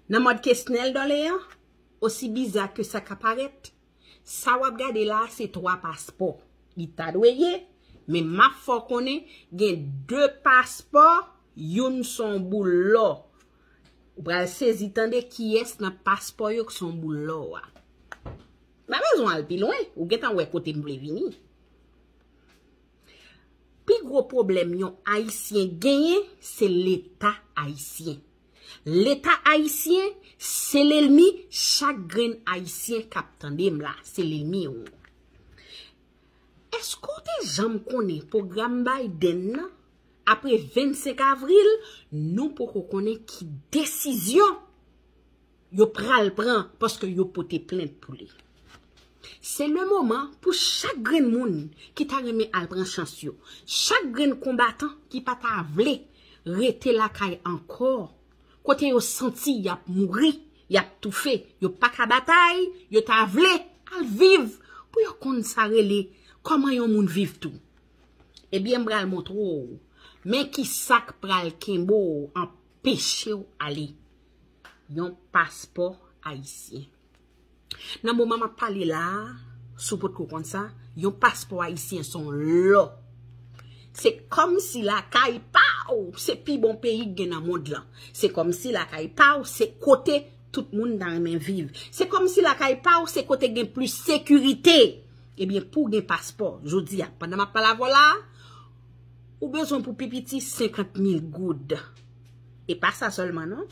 Dans mode questionnel doléant, aussi bizarre que ça apparaît, ça va regarder là, c'est 3 passeports. Il t'a doué, mais ma faut connaît, gen 2 passeports, yon son boule là. Ou pral saisi tande qui est dans passeport yo son boule là. Pas besoin al pi loin, ou gen tan wè côté m'vle vini. Pi gros problème yon haïtien gagné, c'est l'état haïtien. L'état haïtien, c'est l'ennemi chaque grain haïtien k'ap tandem là, c'est l'ennemi. Est-ce qu'on te jam connaît programme Biden nan? Après 25 avril, nous pour connaître qui décision yo pral prend parce que yo pote plainte pour lui. C'est le moment pour chaque grain moun qui t'a remis al prend chance yo. Chaque grain combattant qui pas ta vle rete la caille encore. Côté yo senti y a mouri, y a tout fait, yo pas ka bataille, yo ta vle al vivre pour yo kon sa rele comment yon moun vive tout. Eh bien m'bral montre mais qui sak pral kembo empêche ou aller. Yon passeport haïtien. Nan moment m'a parlé là, sous pot comme ça, yon passeport haïtien sont là. C'est comme si la caille pa ou c'est pi bon pays gen dans monde là. C'est comme si la caille pa ou c'est côté tout monde dans même vivre. C'est comme si la caille pa ou c'est côté gen plus sécurité. Eh bien pour gen passeport, je dis pendant m'a parlé voilà, ou besoin pour pipiti 50 000 goudes. Et pas ça seulement, non?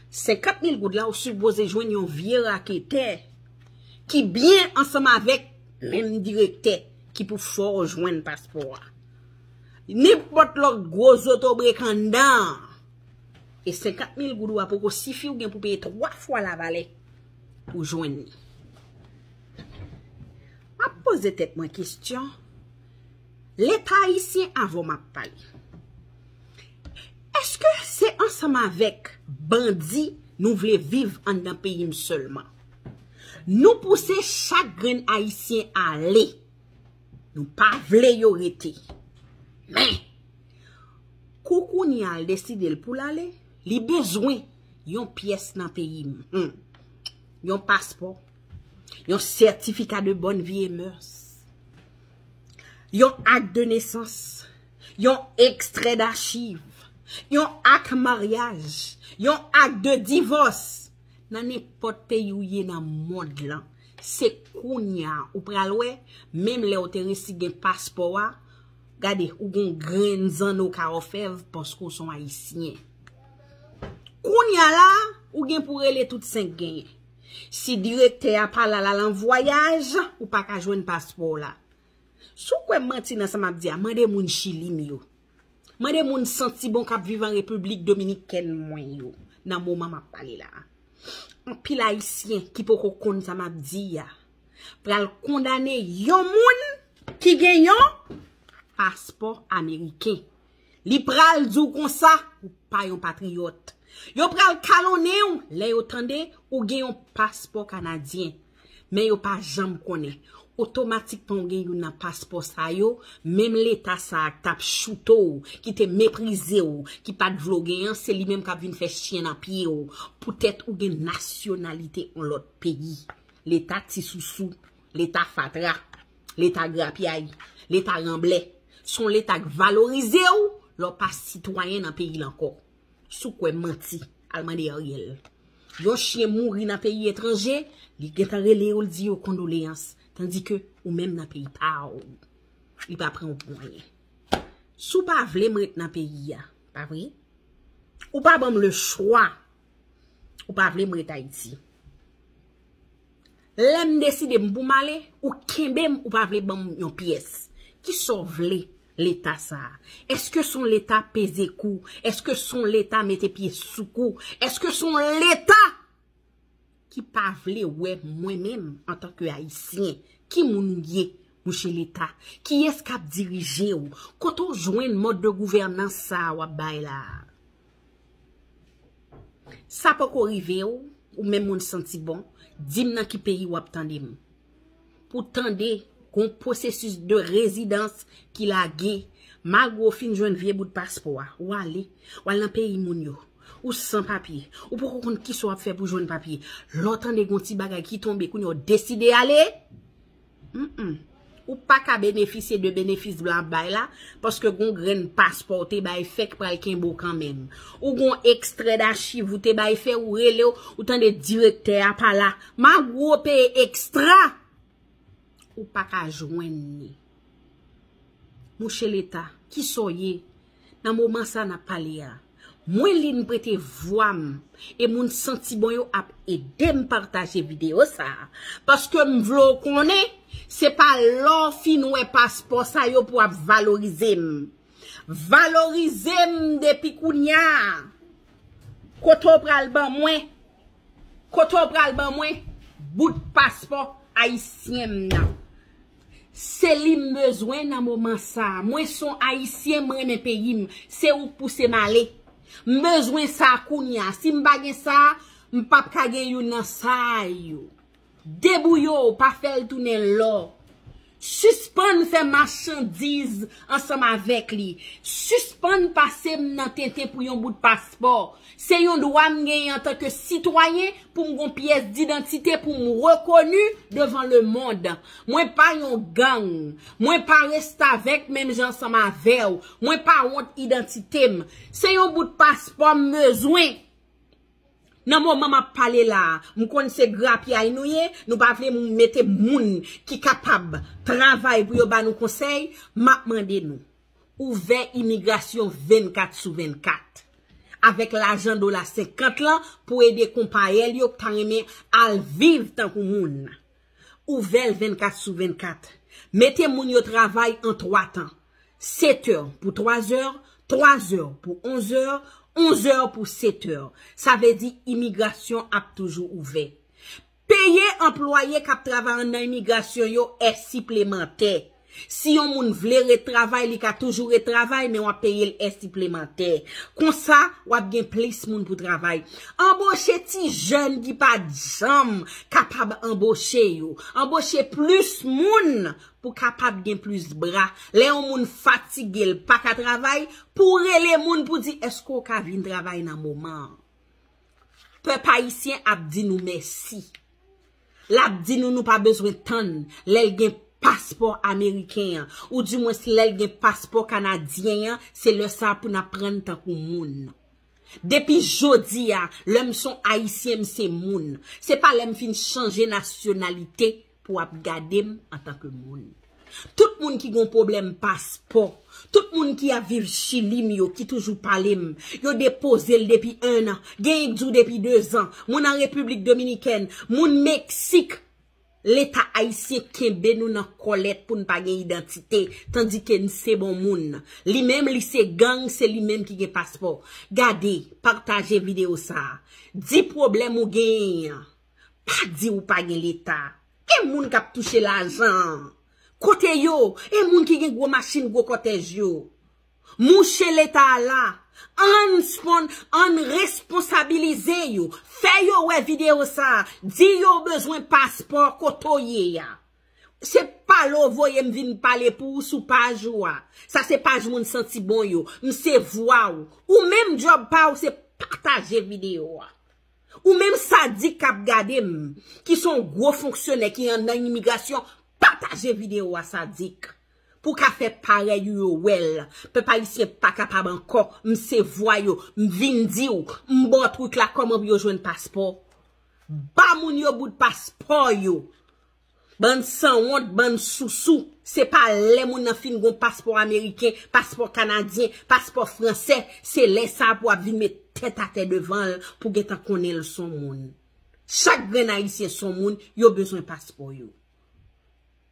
50 000 goudes là, ou supposé joindre un vieux raqueteur qui bien ensemble avec même directeur qui pour fort joindre passeport. N'importe l'autre gros autobrécandant. Et 50 000 goudes pour que si fi ou gen pour payer 3 fois la vallée pour joindre. A poser tête moi question. L'État haïtien avant m'a parlé. Est-ce que c'est ensemble avec bandits nous voulons vivre en un pays seulement? Nous pousser chaque grain haïtien à aller. Nous pas voulons y arrêter. Mais Koukouni a décidé pour l'aller, li besoin yon pièce dans pays. Yon passeport, yon certificat de bonne vie et mœurs. Yon acte de naissance, yon extrait d'archives, yon acte mariage, yon acte de divorce. Dans n'importe pays où y est dans le monde là, c'est kounya ou pralwe, même les autorités gen passeport, gade ou gen grain zan au karofev parce qu'on sont haïtiens. Kounya là, ou gen pour rele tout 5 gen. Si directeur a pas la en voyage, ou pas ka joindre passeport là. Sou kwe menti nan sa m'a dit, mande moun Chili yo. Mande moun senti bon kap vivre en République Dominicaine mwen yo. Nan moment m'a parlé là. Un pile haïtien qui peut kon sa m'a dit ya. Pral condamner yon moun qui gen yon passeport américain. Li pral dou kon sa ou pa yon patriote. Yo pral kalone ou le yo tande ou gen yon passeport canadien. Mais yo pa jam connaît. Automatiquement gen yon passeport sa yo, même l'état sa tap chouto, qui te méprisé ou, qui pas de vloguer, c'est lui même qui vient faire chien dans pied ou, peut-être ou gen nationalité en l'autre pays. L'état Tissoussou, l'état Fatra, l'état Grapiaï, l'état Remblai, son l'état valorisé ou, l'on pas citoyen dans pays encore. Sou kwe menti, alman de Ariel. Yon chien mouri dans pays étranger, li getan rele ou di yo condoléances. Tandis que, ou même dans le pays, il va prendre un moyen. Si vous ne voulez pas dans le pays, pas vrai? Ou pas bon le choix, ou pas voulez pas Haïti. L'aime décider pour m'aller, ou kembem, ou pas voulez bon une pièce. Qui sauve l'État ça? Est-ce que son l'État pèse coup? Est-ce que son l'État mette pied sous coup? Est-ce que son l'État qui pas vle ouais moi-même en tant que haïtien qui moun yé chez l'état qui est-ce qui a dirigé ou quand on joint mode de gouvernance ça ou bay là ça peut arriver ou même moun senti bon dim nan ki pays ou attendem pour tande kon processus de résidence qui la gé malgré fin joine vieux bout de passeport ou aller ou nan pays moun yo ou sans papier, ou pour qu'on qui soit fait pour joindre papier. L'autre des gonti bagay qui tombe, qu'on a décidé aller. Ou pas qu'à bénéficier de bénéfices blanc bay là, parce que gon grain passeport te bay fait pral kenbo quand même. Ou gon extrait d'archive ou te bay fait ou relé ou tant de directeur pas là. Ma gros paye extra. Ou pas qu'à joindre. Mouche l'État, qui soyez, dans le moment ça n'a pas l'air. Moi, l'in prête voix et moun senti bon yo ap aider me partager vidéo ça. Parce que m'vlo connaît, c'est pas l'or fin ou passeport ça yo pour valoriser m. Valoriser m depuis kounya. Koto pral ban moins. Koto pral ban moins. Bout de passeport haïtien nan. C'est li besoin dans moment ça. Moi son haïtien m'reme pays, c'est ou pousser malé. Besoin ça kounya. Si m'bagé ça, m'pap ka gen yon nan sa yo. Débouyo, pas faire tourner l'or. Suspend fait marchandise ensemble avec lui. Suspend passer nan tente pour yon bout de passeport. C'est yon droit m'gagner en tant que citoyen pour m'gon pièce d'identité pour me reconnu devant le monde. Moi pas yon gang. Moi pas reste avec même gens ensemble avec. Moi pas honte identité. C'est yon bout de passeport besoin. Nan moment m'a parlé là, m'konn se grapi ay nouye, nous pas vle mettre moun qui capable travail pour yo ba nous conseil, m'a mandé nous ouvert immigration 24/24 avec l'argent dollar 50 là pour aider compagnie yo qui remet al vivre tant que moun. Ouvert 24/24. Mettez moun yo travail en 3 temps. 7 heures pour 3 heures, 3 heures pour 11 heures, 11 heures pour 7 heures. Ça veut dire immigration a toujours ouvert. Payer employé qui travaille dans l'immigration yo est supplémentaire. Si on moun vle retravail, li ka toujours retravail, mais on paye est supplémentaire. Comme ça, on a bien plus moun pour travail. Embaucher ti jeune qui pas jam capable embaucher yo. Embaucher plus moun pour capable gen plus bras. Les on moun fatigué, pas ka travail, pour les moun pour dire est-ce qu'on ka vinn travail dans moment. Peuple haïtien a dit nous merci. L'a dit nous pas besoin de temps. Les gen passeport américain ou du moins si l'el gen passeport canadien, c'est le ça pour n'a prendre tant que moun. Depuis jodi a, l'homme son haïtien c'est moun. C'est pas l'homme fin changer nationalité pour ap garder en tant que moun. Tout moun qui gon problème passeport, tout moun qui a vive Chili yo qui toujours parle yo déposé depuis 1 an, gen depuis 2 ans, moun en République Dominicaine, moun Mexique. L'État haïtien kembe nous nan colette pour ne pas gen identité, tandis que c'est bon moun. Li même li se gang, c'est li même qui gen passeport. Gardez, partagez vidéo ça. Di problème ou gen, pas di ou pas gen l'État. Et moun kap touche l'argent. Kote yo, et moun qui gen gros machine, gros cortège yo. Mouche l'État là. On responsabilise yo. Fait yo ouais vidéo ça. Di yo besoin passeport kotoye ya. C'est pas l'o voye m'vin parler pour sous page ou. Ça c'est page moun senti bon yo. M'se voix ou même job pa ou c'est partager vidéo. Ou même ça dit k'ap gade qui sont gros fonctionnaires qui en immigration partager vidéo à ça dit. Pour qu'a fait pareil yo well peuple ici pas capable encore m'se voyo m'vin di ou m'bon truc là comment yo joindre passeport ba moun yo bout de passeport yo ban sans honte ban sous c'est pas les moun nan fin gon passeport américain passeport canadien passeport français c'est les ça pour venir mettre tête à tête devant pour get en connaître son moun chaque grand haïtien son moun yo besoin passeport yo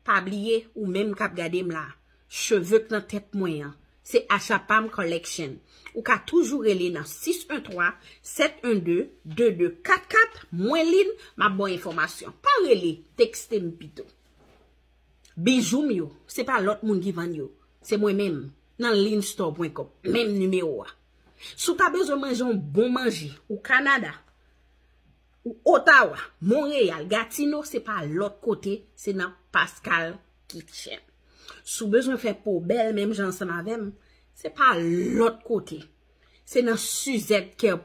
pas oublier ou même cap gade là cheveux dans tête moyen c'est Achapam Collection ou ka toujours relé dans 613 712 2244 moins ligne ma bonne information pas relé texte m'pito bijoux yo c'est pas l'autre monde qui vend yo c'est moi même dans linstore.com même numéro sous ta besoin manger un bon manger ou Canada ou Ottawa Montréal Gatineau c'est pas l'autre côté c'est dans Pascal Kitchen. Sous besoin faire pour belle même gens ensemble avec c'est pas l'autre côté c'est dans Suzette Care